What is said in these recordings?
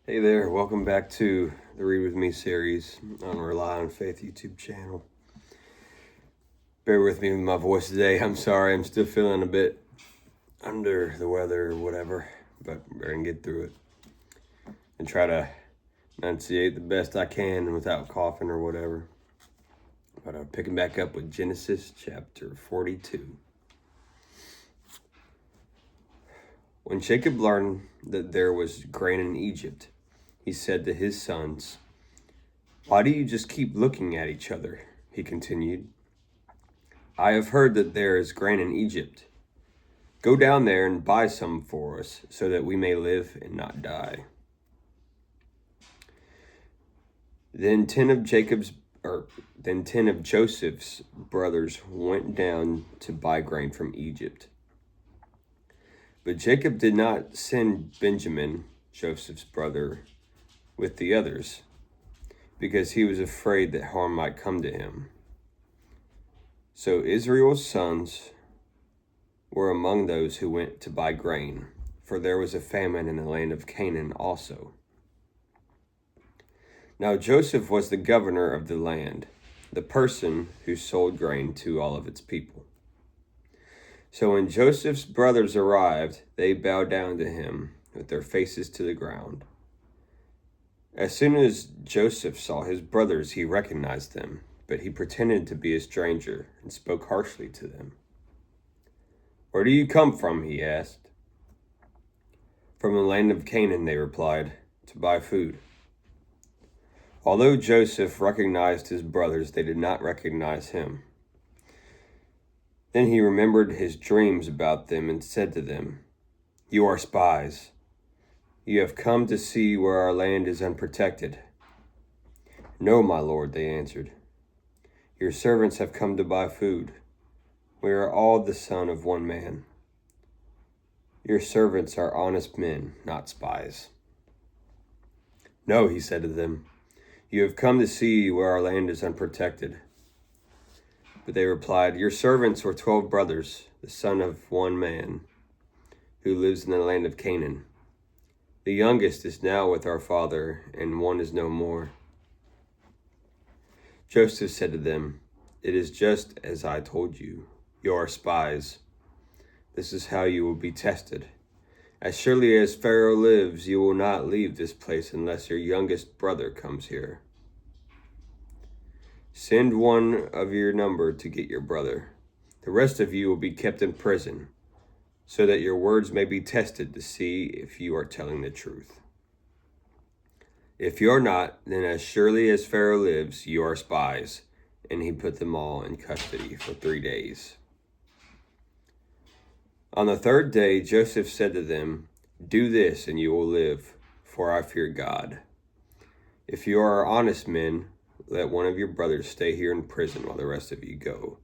Hey there, welcome back to the Read With Me series on Rely on Faith YouTube channel. Bear with me with my voice today. I'm sorry, I'm still feeling a bit under the weather or whatever, but we're going to get through it and try to enunciate the best I can without coughing or whatever. But I'm picking back up with Genesis chapter 42. When Jacob learned that there was grain in Egypt, he said to his sons, "Why do you just keep looking at each other?" he continued. "I have heard that there is grain in Egypt. Go down there and buy some for us, so that we may live and not die." Then ten of Joseph's brothers went down to buy grain from Egypt. But Jacob did not send Benjamin, Joseph's brother, with the others, because he was afraid that harm might come to him. So Israel's sons were among those who went to buy grain, for there was a famine in the land of Canaan also. Now Joseph was the governor of the land, the person who sold grain to all of its people. So when Joseph's brothers arrived, they bowed down to him with their faces to the ground. As soon as Joseph saw his brothers, he recognized them, but he pretended to be a stranger and spoke harshly to them. "Where do you come from?" he asked. "From the land of Canaan," they replied, "to buy food." Although Joseph recognized his brothers, they did not recognize him. Then he remembered his dreams about them and said to them, "You are spies. You have come to see where our land is unprotected." "No, my lord," they answered. "Your servants have come to buy food. We are all the son of one man. Your servants are honest men, not spies." "No," he said to them, "you have come to see where our land is unprotected." But they replied, "Your servants were 12 brothers, the son of one man, who lives in the land of Canaan. The youngest is now with our father, and one is no more." Joseph said to them, "It is just as I told you. You are spies. This is how you will be tested. As surely as Pharaoh lives, you will not leave this place unless your youngest brother comes here. Send one of your number to get your brother. The rest of you will be kept in prison, so that your words may be tested to see if you are telling the truth. If you are not, then as surely as Pharaoh lives, you are spies." And he put them all in custody for 3 days. On the third day, Joseph said to them, "Do this and you will live, for I fear God. If you are honest men, let one of your brothers stay here in prison while the rest of you go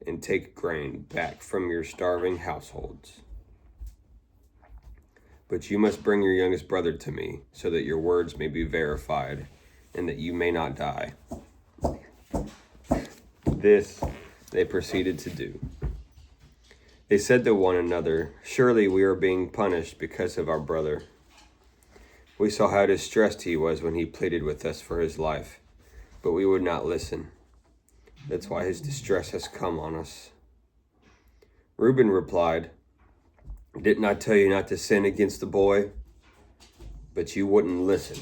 and take grain back from your starving households. But you must bring your youngest brother to me, so that your words may be verified and that you may not die." This they proceeded to do. They said to one another, "Surely we are being punished because of our brother. We saw how distressed he was when he pleaded with us for his life, but we would not listen. That's why his distress has come on us." Reuben replied, "Didn't I tell you not to sin against the boy? But you wouldn't listen.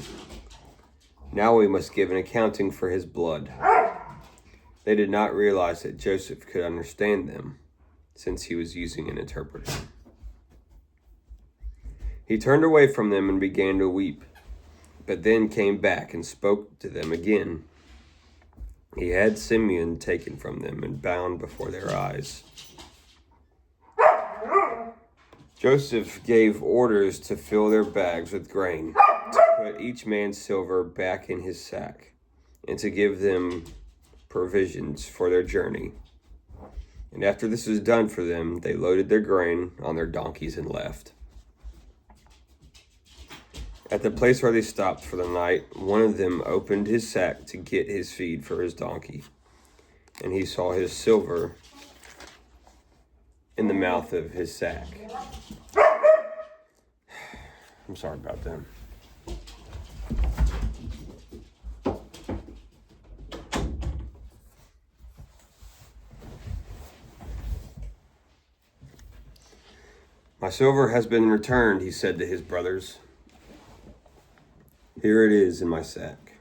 Now we must give an accounting for his blood." They did not realize that Joseph could understand them, since he was using an interpreter. He turned away from them and began to weep, but then came back and spoke to them again. He had Simeon taken from them and bound before their eyes. Joseph gave orders to fill their bags with grain, to put each man's silver back in his sack, and to give them provisions for their journey. And after this was done for them, they loaded their grain on their donkeys and left. At the place where they stopped for the night, one of them opened his sack to get his feed for his donkey, and he saw his silver in the mouth of his sack. I'm sorry about that. My silver has been returned, he said to his brothers. Here it is in my sack.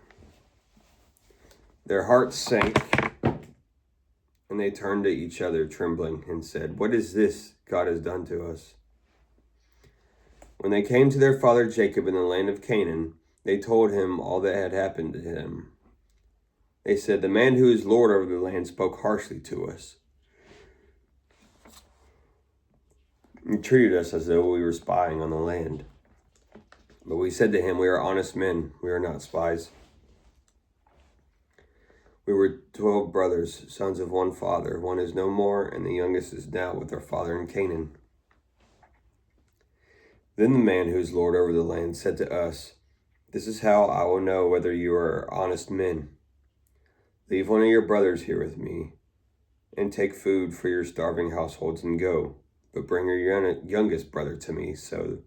Their hearts sank, and they turned to each other, trembling, and said, What is this God has done to us? When they came to their father Jacob in the land of Canaan, they told him all that had happened to him. They said, The man who is Lord over the land spoke harshly to us. He treated us as though we were spying on the land. But we said to him, We are honest men, we are not spies. We were 12 brothers, sons of one father. One is no more, and the youngest is now with our father in Canaan. Then the man who is Lord over the land said to us, This is how I will know whether you are honest men. Leave one of your brothers here with me, and take food for your starving households and go. But bring your youngest brother to me, so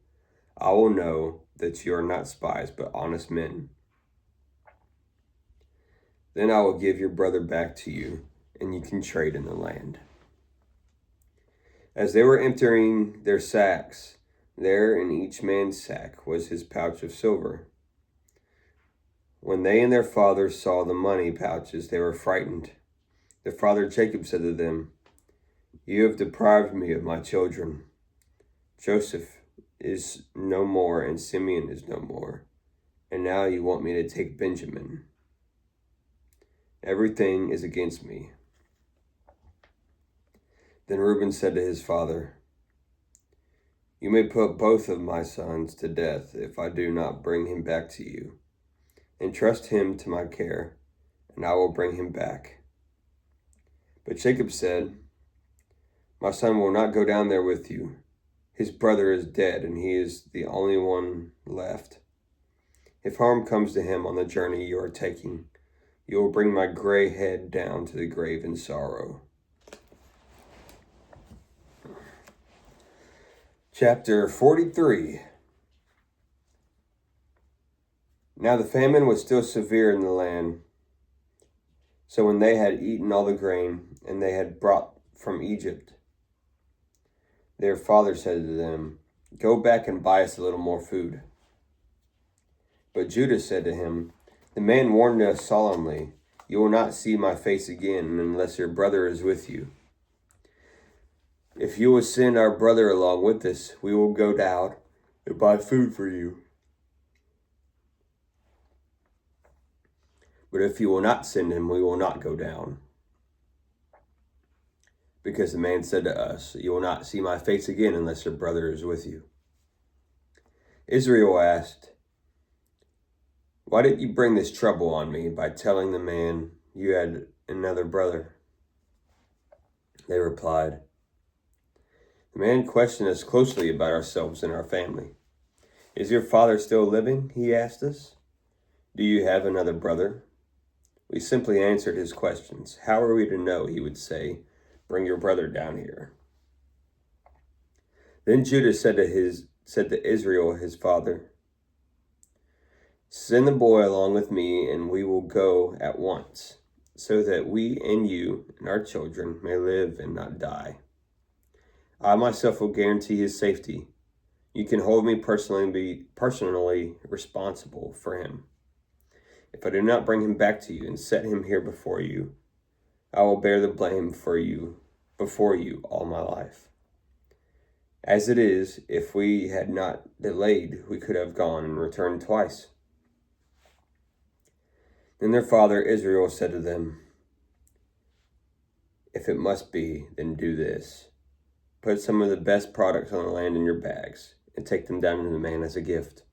I will know that you are not spies, but honest men. Then I will give your brother back to you, and you can trade in the land. As they were emptying their sacks, there in each man's sack was his pouch of silver. When they and their father saw the money pouches, they were frightened. Their father Jacob said to them, You have deprived me of my children. Joseph is no more, and Simeon is no more, and now you want me to take Benjamin. Everything is against me. Then Reuben said to his father, You may put both of my sons to death if I do not bring him back to you. Entrust him to my care, and I will bring him back. But Jacob said, My son will not go down there with you. His brother is dead, and he is the only one left. If harm comes to him on the journey you are taking, you will bring my gray head down to the grave in sorrow. Chapter 43. Now the famine was still severe in the land. So when they had eaten all the grain, and they had brought from Egypt, their father said to them, Go back and buy us a little more food. But Judah said to him, The man warned us solemnly, You will not see my face again unless your brother is with you. If you will send our brother along with us, we will go down and buy food for you. But if you will not send him, we will not go down. Because the man said to us, You will not see my face again unless your brother is with you. Israel asked, Why did you bring this trouble on me by telling the man you had another brother? They replied, The man questioned us closely about ourselves and our family. Is your father still living? He asked us. Do you have another brother? We simply answered his questions. How are we to know? He would say, Bring your brother down here. Then Judah said to Israel, his father, Send the boy along with me, and we will go at once, so that we and you and our children may live and not die. I myself will guarantee his safety. You can hold me personally responsible for him. If I do not bring him back to you and set him here before you, I will bear the blame before you all my life. As it is, if we had not delayed, we could have gone and returned twice. Then their father Israel said to them, If it must be, then do this. Put some of the best products on the land in your bags, and take them down to the man as a gift.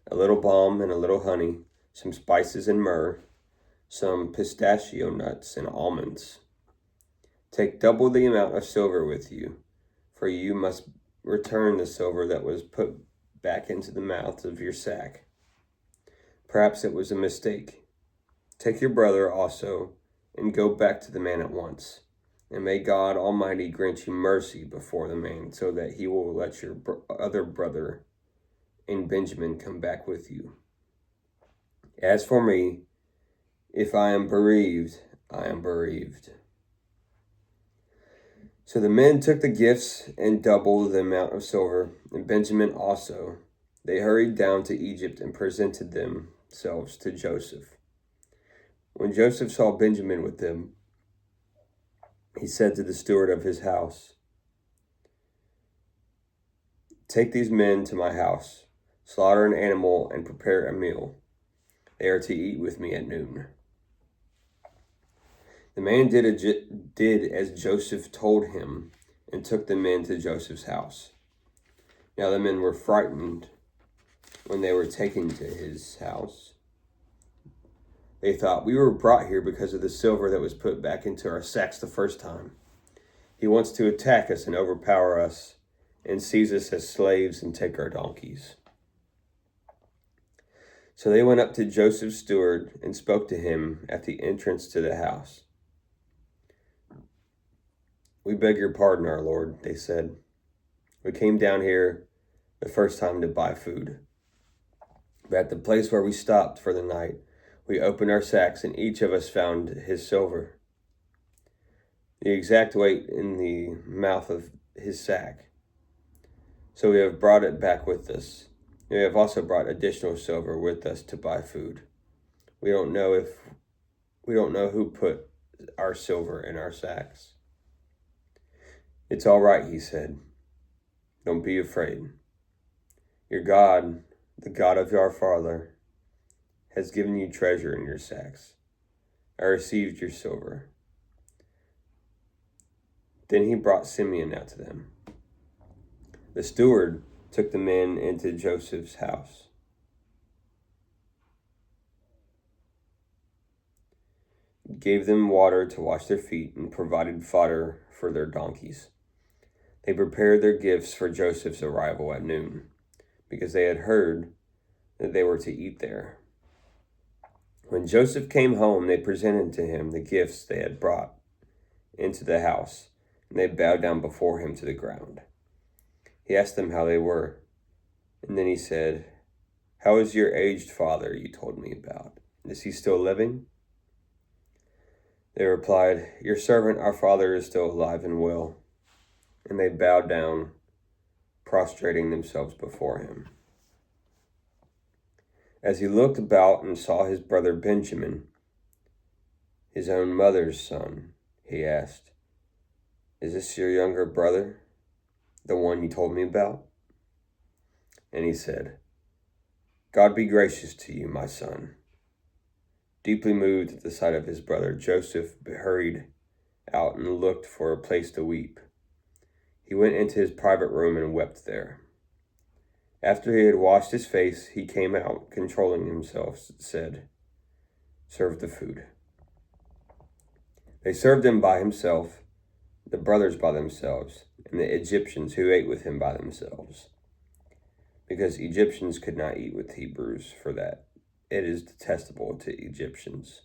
A little balm and a little honey, some spices and myrrh, some pistachio nuts and almonds. Take double the amount of silver with you, for you must return the silver that was put back into the mouth of your sack. Perhaps it was a mistake. Take your brother also, and go back to the man at once. And may God Almighty grant you mercy before the man, so that he will let your other brother and Benjamin come back with you. As for me, if I am bereaved, I am bereaved." So the men took the gifts and doubled the amount of silver, and Benjamin also. They hurried down to Egypt and presented themselves to Joseph. When Joseph saw Benjamin with them, he said to the steward of his house, "Take these men to my house, slaughter an animal, and prepare a meal. They are to eat with me at noon." The man did as Joseph told him and took the men to Joseph's house. Now the men were frightened when they were taken to his house. They thought, "We were brought here because of the silver that was put back into our sacks the first time. He wants to attack us and overpower us and seize us as slaves and take our donkeys." So they went up to Joseph's steward and spoke to him at the entrance to the house. "We beg your pardon, our lord," they said. "We came down here the first time to buy food. But at the place where we stopped for the night, we opened our sacks and each of us found his silver, the exact weight in the mouth of his sack. So we have brought it back with us. We have also brought additional silver with us to buy food. We don't know who put our silver in our sacks." "It's all right," he said. "Don't be afraid. Your God, the God of your father, has given you treasure in your sacks. I received your silver." Then he brought Simeon out to them. The steward took the men into Joseph's house. Gave them water to wash their feet and provided fodder for their donkeys. They prepared their gifts for Joseph's arrival at noon, because they had heard that they were to eat there. When Joseph came home, they presented to him the gifts they had brought into the house, and they bowed down before him to the ground. He asked them how they were, and then he said, "How is your aged father you told me about? Is he still living?" They replied, "Your servant, our father, is still alive and well." And they bowed down, prostrating themselves before him. As he looked about and saw his brother Benjamin, his own mother's son, he asked, "Is this your younger brother, the one you told me about?" And he said, "God be gracious to you, my son." Deeply moved at the sight of his brother, Joseph hurried out and looked for a place to weep. He went into his private room and wept there. After he had washed his face, he came out, controlling himself, said, "Serve the food." They served him by himself, the brothers by themselves, and the Egyptians who ate with him by themselves, because Egyptians could not eat with Hebrews, for that it is detestable to Egyptians.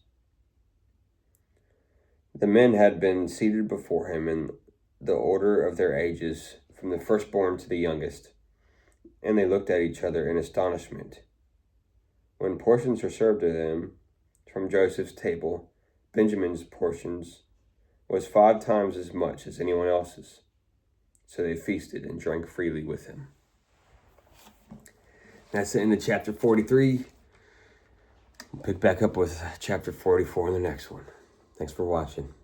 The men had been seated before him in the order of their ages, from the firstborn to the youngest, and they looked at each other in astonishment. When portions were served to them from Joseph's table, Benjamin's portions was 5 times as much as anyone else's. So they feasted and drank freely with him. That's the end of chapter 43. We'll pick back up with chapter 44 in the next one. Thanks for watching.